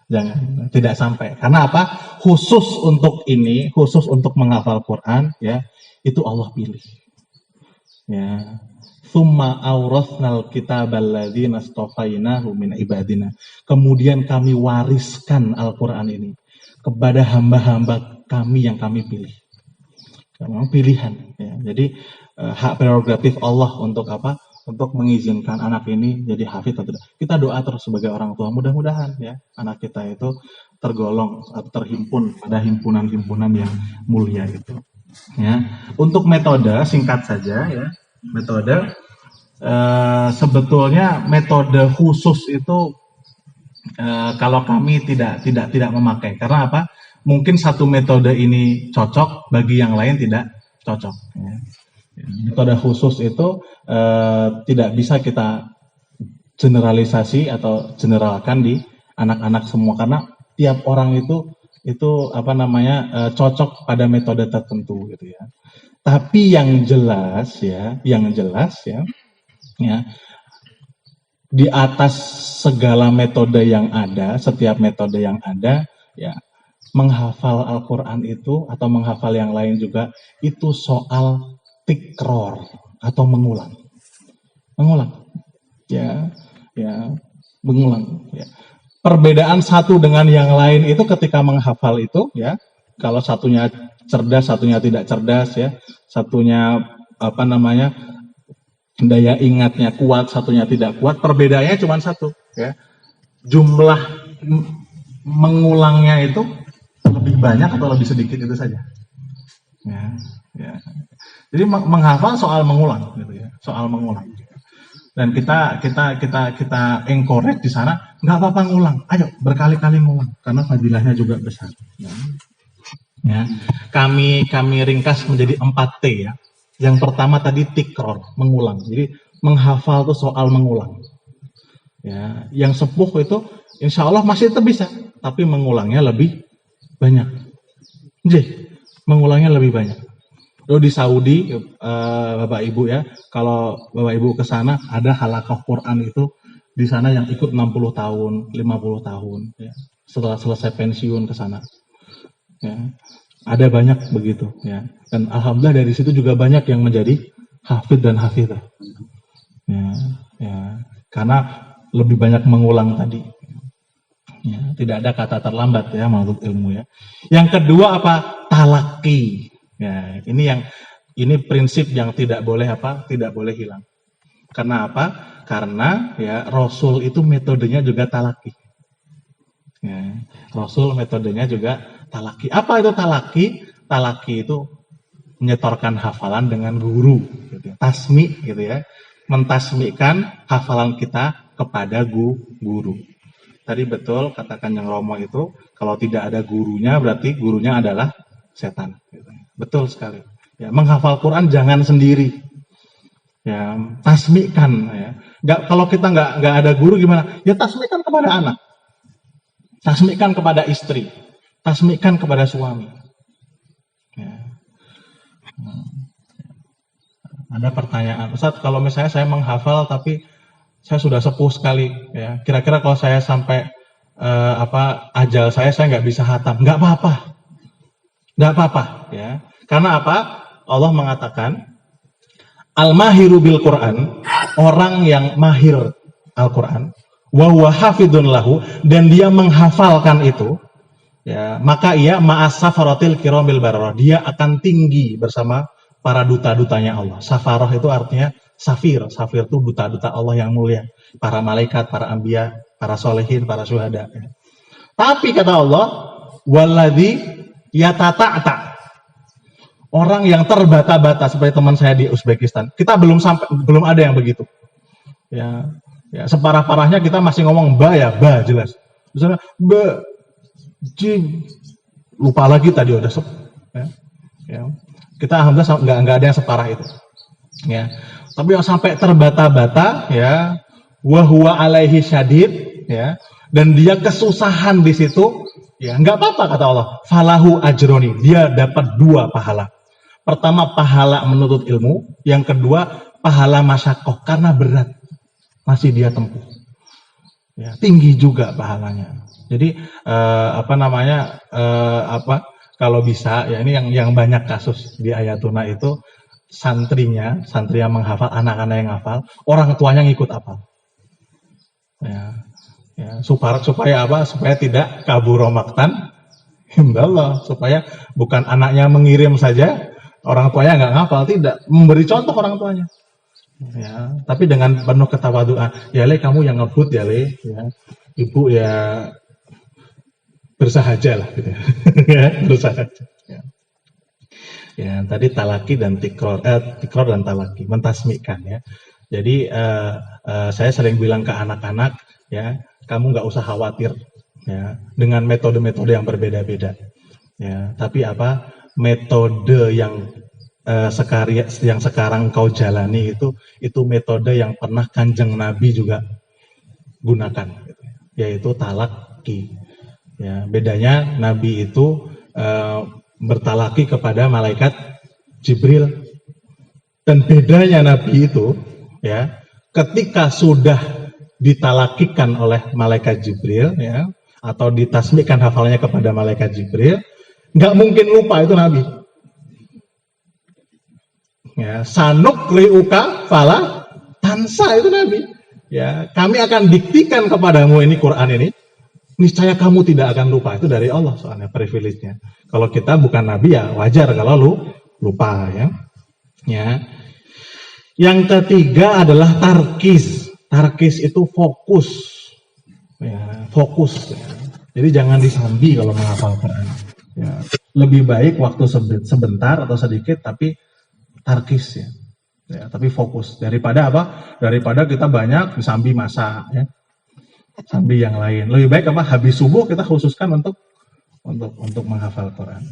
jangan, tidak sampai. Karena apa? Khusus untuk menghafal Quran ya, itu Allah pilih. Ya. Tsumma awrathnal kitabal ladzina astafainahu min ibadina. Kemudian kami wariskan Al-Quran ini kepada hamba-hamba kami yang kami pilih. Memang pilihan ya. Jadi hak prerogatif Allah untuk apa? Untuk mengizinkan anak ini jadi hafidz atau tidak. Kita doa terus sebagai orang tua, mudah-mudahan ya anak kita itu tergolong atau terhimpun pada himpunan-himpunan yang mulia itu. Ya. Untuk metode singkat saja ya. Metode sebetulnya metode khusus itu kalau kami tidak memakai. Karena apa? Mungkin satu metode ini cocok, bagi yang lain tidak cocok. Ya. Metode khusus itu tidak bisa kita generalisasi atau generalkan di anak-anak semua, karena tiap orang itu cocok pada metode tertentu gitu ya. Tapi yang jelas ya, di atas segala metode yang ada, setiap metode yang ada, ya, menghafal Al-Quran itu atau menghafal yang lain juga itu soal tikror atau mengulang, ya, mengulang. Ya. Perbedaan satu dengan yang lain itu ketika menghafal itu, ya, kalau satunya cerdas, satunya tidak cerdas, ya, satunya daya ingatnya kuat, satunya tidak kuat. Perbedaannya cuma satu, ya, jumlah mengulangnya itu lebih banyak atau lebih sedikit, itu saja. Ya. Jadi menghafal soal mengulang, gitu ya, soal mengulang. Dan kita encourage di sana, nggak apa-apa ngulang, ayo berkali-kali ngulang, karena fadilahnya juga besar. Ya. Kami ringkas menjadi 4T ya. Yang pertama tadi tikror, mengulang. Jadi menghafal itu soal mengulang. Ya, yang sepuh itu insya Allah masih tetap bisa, tapi mengulangnya lebih banyak. Jadi mengulangnya lebih banyak. Lalu di Saudi, Bapak Ibu ya, kalau Bapak Ibu ke sana ada halaqah Quran itu di sana yang ikut 60 tahun, 50 tahun ya. Setelah selesai pensiun ke sana. Ya. Ada banyak begitu ya. Dan alhamdulillah dari situ juga banyak yang menjadi hafid dan hafidah. Ya. Karena lebih banyak mengulang tadi. Ya, tidak ada kata terlambat ya menurut ilmu ya. Yang kedua apa? Talaki. Ya, ini prinsip yang tidak boleh hilang. Karena apa? Karena ya Rasul itu metodenya juga talaki. Ya, Rasul metodenya juga talaki. Apa itu talaki? Talaki itu menyetorkan hafalan dengan guru, gitu ya. Tasmi, gitu ya. Mentasmikan hafalan kita kepada guru. Tadi betul katakan yang Romo itu, kalau tidak ada gurunya berarti gurunya adalah setan. Gitu. Betul sekali. Ya, menghafal Quran jangan sendiri. Ya, tasmikan. Ya. Kalau kita nggak ada guru gimana? Ya tasmikan kepada anak, tasmikan kepada istri, tasmikan kepada suami. Ya. Ada pertanyaan, Ustaz, kalau misalnya saya menghafal tapi saya sudah sepuh sekali, ya. Kira-kira kalau saya sampai ajal saya nggak bisa khatam, nggak apa-apa, ya. Karena apa? Allah mengatakan, al-mahiru bil Quran, orang yang mahir Al-Quran, wa huwa hafidun lahu, dan dia menghafalkan itu, ya, maka ia ma'as safaratil kiramil bararah, dia akan tinggi bersama para duta-dutanya Allah. Safarah itu artinya safir itu duta-duta Allah yang mulia, para malaikat, para anbiya, para solehin, para syuhada. Ya. Tapi kata Allah, waladhi yatata'ta, orang yang terbata-bata seperti teman saya di Uzbekistan. Kita belum ada yang begitu. Ya, separah-parahnya kita masih ngomong ba jelas. Misalnya ba, jim, lupa lagi tadi udah ya. Kita alhamdulillah nggak ada yang separah itu. Ya. Tapi yang sampai terbata-bata, ya, wa huwa alaihi syadid, ya, dan dia kesusahan di situ, ya, nggak apa-apa kata Allah. Falahu ajroni, dia dapat 2 pahala. Pertama pahala menuntut ilmu, yang kedua pahala masyakoh karena berat masih dia tempuh. Ya, tinggi juga pahalanya. Jadi kalau bisa ya, ini yang banyak kasus di Ayatuna itu santri yang menghafal, anak-anak yang hafal, orang tuanya ngikut apal. Ya, supaya apa? Supaya tidak kaburo maktan, indallah, supaya bukan anaknya mengirim saja, orang tuanya nggak ngafal, tidak, memberi contoh orang tuanya. Ya, tapi dengan penuh ketawaduan, ya Le, kamu yang ngebut ya Le, ya, ibu ya bersahaja lah, gitu ya. Bersahaja. Ya, tadi talaki dan tikror dan talaki, mentasmikan ya. Jadi saya sering bilang ke anak-anak, ya, kamu nggak usah khawatir, ya, dengan metode-metode yang berbeda-beda, ya. Tapi apa metode yang sekarang kau jalani itu metode yang pernah Kanjeng Nabi juga gunakan, yaitu talaki. Ya, bedanya Nabi itu bertalaki kepada malaikat Jibril, dan bedanya Nabi itu, ya, ketika sudah ditalakikan oleh malaikat Jibril, ya, atau ditasmikan hafalnya kepada malaikat Jibril, nggak mungkin lupa itu Nabi. Ya, sanukriuka fala tansa, itu Nabi. Ya, kami akan diktikan kepadamu ini Quran ini, niscaya kamu tidak akan lupa. Itu dari Allah soalnya privilege-nya. Kalau kita bukan Nabi ya wajar kalau lu lupa, ya. Ya. Yang ketiga adalah tarkis. Tarkis itu fokus. Ya, fokus. Ya. Jadi jangan disambi kalau menghafal Quran. Ya. Lebih baik waktu sebentar atau sedikit tapi tarkis, ya. Ya, tapi fokus. Daripada apa? Daripada kita banyak disambi masa, ya. Sambil yang lain. Lebih baik apa? Habis subuh kita khususkan untuk menghafal Quran.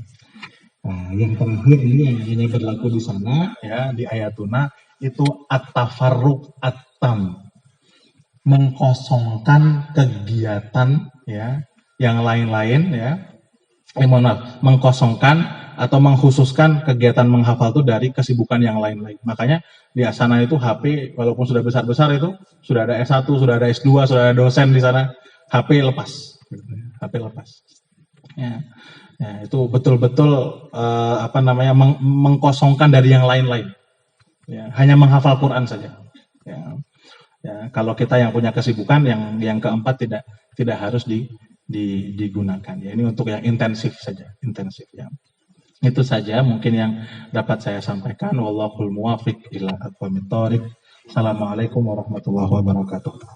Nah, yang terakhir ini berlaku di sana, ya, di ayatuna itu at-tafarruq at-tam. Mengkosongkan kegiatan, ya, yang lain-lain, ya. Mengkosongkan atau mengkhususkan kegiatan menghafal itu dari kesibukan yang lain-lain. Makanya di sana itu HP walaupun sudah besar-besar itu sudah ada S1, sudah ada S2, sudah ada dosen di sana, HP lepas. HP lepas. Ya, ya itu betul-betul mengkosongkan dari yang lain-lain. Ya, hanya menghafal Quran saja. Ya, ya, kalau kita yang punya kesibukan yang keempat tidak harus digunakan. Ya, ini untuk yang intensif saja, intensif, ya. Itu saja mungkin yang dapat saya sampaikan. Wallahul muwaffiq ila aqwamit thoriq. Assalamualaikum warahmatullahi wabarakatuh.